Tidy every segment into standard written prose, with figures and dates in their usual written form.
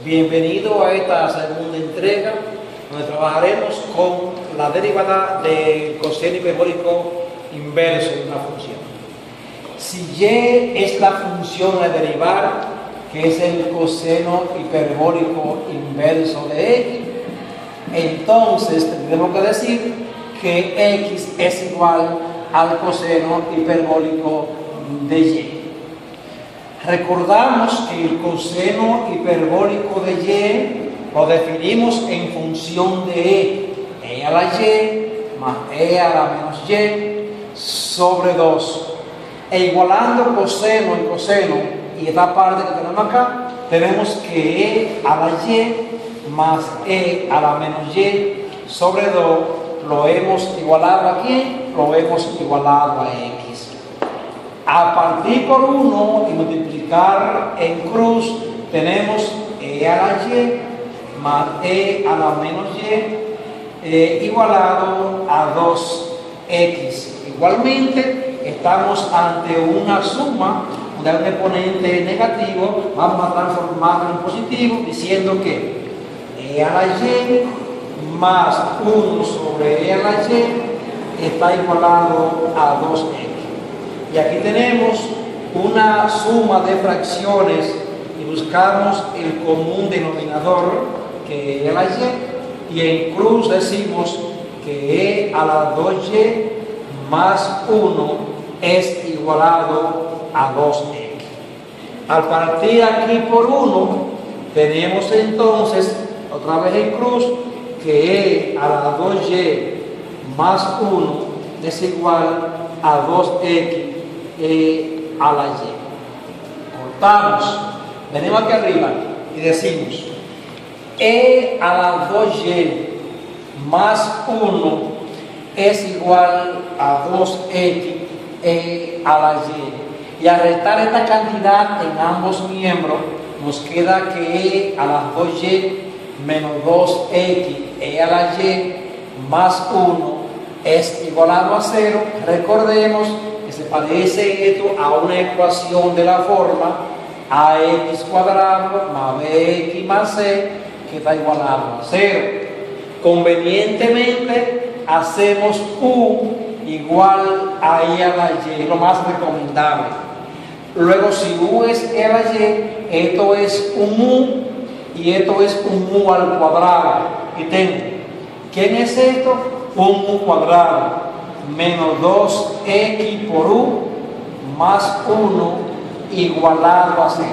Bienvenido a esta segunda entrega donde trabajaremos con la derivada del coseno hiperbólico inverso de una función. Si y es la función a derivar, que es el coseno hiperbólico inverso de x, entonces tendremos que decir que x es igual al coseno hiperbólico de y. Recordamos que el coseno hiperbólico de y lo definimos en función de e a la y más e a la menos y sobre 2. E igualando coseno y coseno, y esta parte que tenemos acá, tenemos que e a la y más e a la menos y sobre 2 lo hemos igualado a ¿quién? Lo hemos igualado a x. A partir por 1 y multiplicar en cruz, tenemos e a la y más e a la menos y igualado a 2x. Igualmente, estamos ante una suma de un exponente negativo, vamos a transformarlo en positivo, diciendo que e a la y más 1 sobre e a la y está igualado a 2x. Y aquí tenemos una suma de fracciones y buscamos el común denominador, que es la y, y en cruz decimos que e a la 2y más 1 es igualado a 2x. Al partir aquí por 1, tenemos entonces, otra vez en cruz, que e a la 2y más 1 es igual a 2x a la y. Cortamos, venimos aquí arriba y decimos e a la 2y más 1 es igual a 2x a la y. Y al restar esta cantidad en ambos miembros, nos queda que e a la 2y menos 2x a la y más 1 es igualado a 0. Recordemos que se parece esto a una ecuación de la forma ax cuadrado más bx más c, que está igualado a 0. Convenientemente hacemos u igual a e a la y, lo más recomendable. Luego, si u es e a la y, esto es un u y esto es un u al cuadrado. Y tengo, ¿quién es esto? Un u cuadrado menos 2x por u más 1 igualado a 0.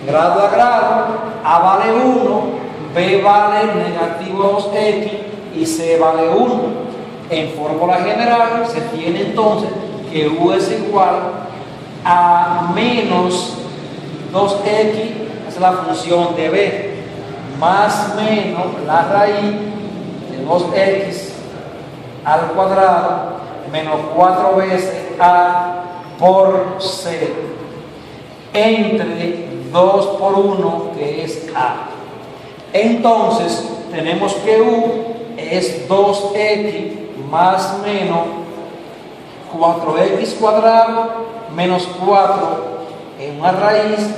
Grado a grado, a vale 1, b vale negativo 2x y c vale 1. En fórmula general se tiene entonces que u es igual a menos 2x, es la función de b, más menos la raíz de 2x al cuadrado menos 4 veces a por c entre 2 por 1, que es a. Entonces tenemos que u es 2x más menos 4x cuadrado menos 4 en una raíz,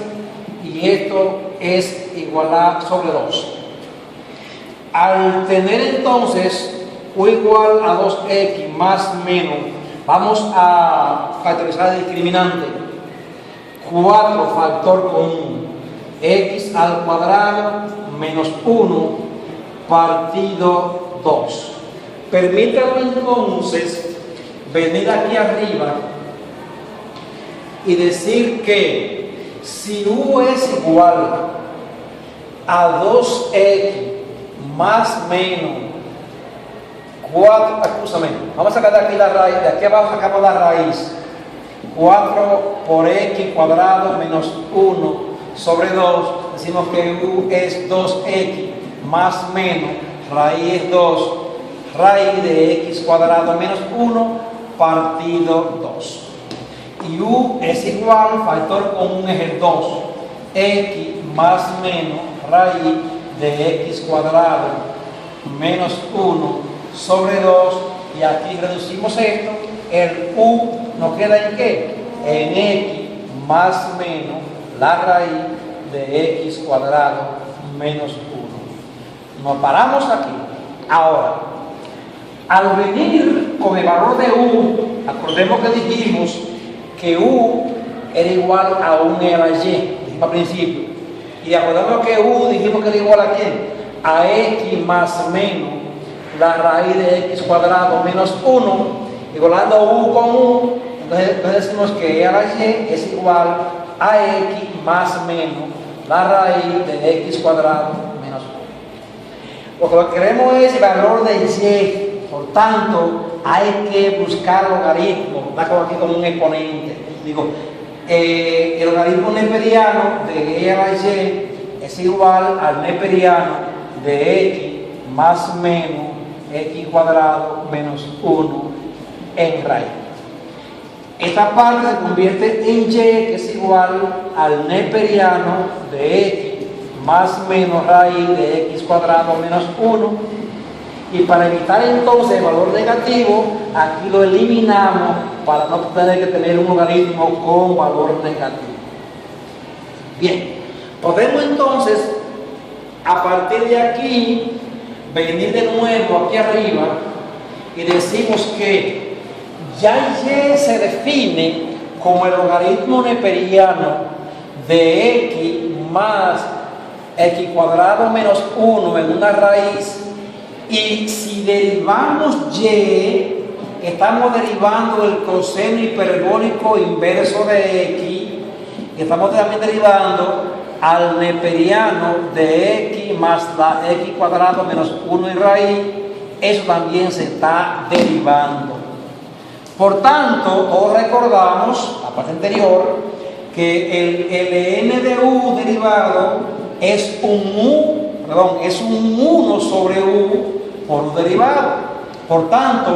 y esto es igual a sobre 2. Al tener entonces u igual a 2x más menos, vamos a factorizar el discriminante. 4 factor común, x al cuadrado menos 1 partido 2. Permítanme entonces venir aquí arriba y decir que si u es igual a 2x más menos 4, vamos a sacar de aquí la raíz, de aquí abajo sacamos la raíz, 4 por x cuadrado menos 1 sobre 2, decimos que u es 2x más menos, raíz es 2, raíz de x cuadrado menos 1 partido 2. Y u es igual, factor común es el 2, x más menos, raíz de x cuadrado menos 1 sobre 2, y aquí reducimos esto, el u nos queda en qué, en x más menos la raíz de x cuadrado menos 1. Nos paramos aquí. Ahora, al venir con el valor de U, acordemos que dijimos que U era igual a un E a la Y, dijimos al principio. Y acordamos que U dijimos que era igual a ¿quién? A X más menos la raíz de X cuadrado menos 1, igualando U con U. Entonces decimos que E a la Y es igual a X más menos la raíz de X cuadrado menos 1. Lo que queremos es el valor de Y. Por tanto, hay que buscar logaritmo. Está como aquí como un exponente. Digo, el logaritmo neperiano de E a la Y es igual al neperiano de X más menos X cuadrado menos 1 en raíz. Esta parte se convierte en Y, que es igual al neperiano de X más menos raíz de X cuadrado menos 1. Y para evitar entonces el valor negativo, aquí lo eliminamos para no tener que tener un logaritmo con valor negativo. Bien, podemos entonces, a partir de aquí, venir de nuevo aquí arriba y decimos que ya Y se define como el logaritmo neperiano de X más X cuadrado menos 1 en una raíz. Y si derivamos Y, estamos derivando el coseno hiperbólico inverso de X, y estamos también derivando al neperiano de X más la X cuadrado menos 1 en raíz. Eso también se está derivando. Por tanto, todos recordamos, la parte anterior, que el ln de U derivado es un 1 sobre U por U derivado. Por tanto,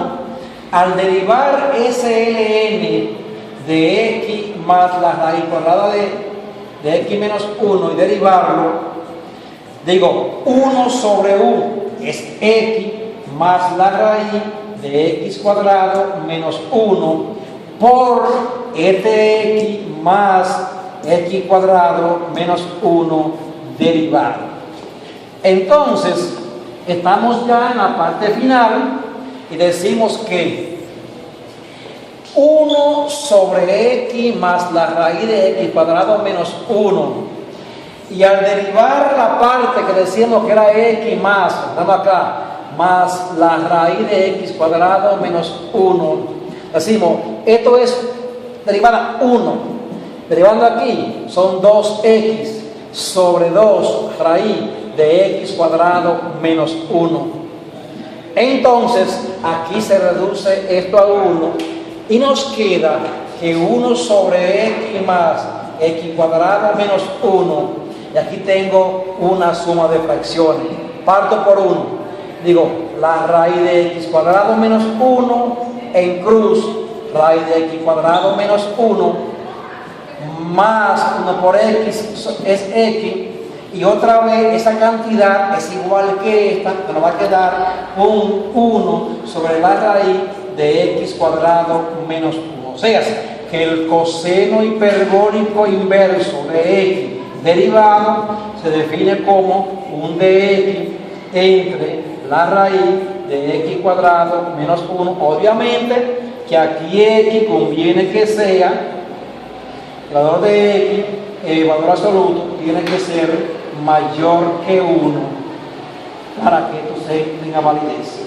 al derivar ese ln de X más la raíz cuadrada de X menos 1 y derivarlo, digo, 1 sobre U es X más la raíz de X cuadrado menos 1 por este X más X cuadrado menos 1 derivado. Entonces, estamos ya en la parte final y decimos que 1 sobre X más la raíz de X cuadrado menos 1, y al derivar la parte que decíamos que era X más, estamos acá, más la raíz de X cuadrado menos 1, decimos, esto es derivada 1, derivando aquí son 2X sobre 2 raíz de X cuadrado menos 1. Entonces, aquí se reduce esto a 1 y nos queda que 1 sobre X más X cuadrado menos 1, y aquí tengo una suma de fracciones. Parto por 1. Digo, la raíz de X cuadrado menos 1 en cruz, raíz de X cuadrado menos 1, más 1 por X es X, y otra vez esa cantidad es igual que esta, que nos va a quedar un 1 sobre la raíz de X cuadrado menos 1. O sea, que el coseno hiperbólico inverso de X derivado se define como un dx entre la raíz de X cuadrado menos 1. Obviamente que aquí X conviene que sea el valor de X, el valor absoluto tiene que ser mayor que 1 para que esto tenga validez.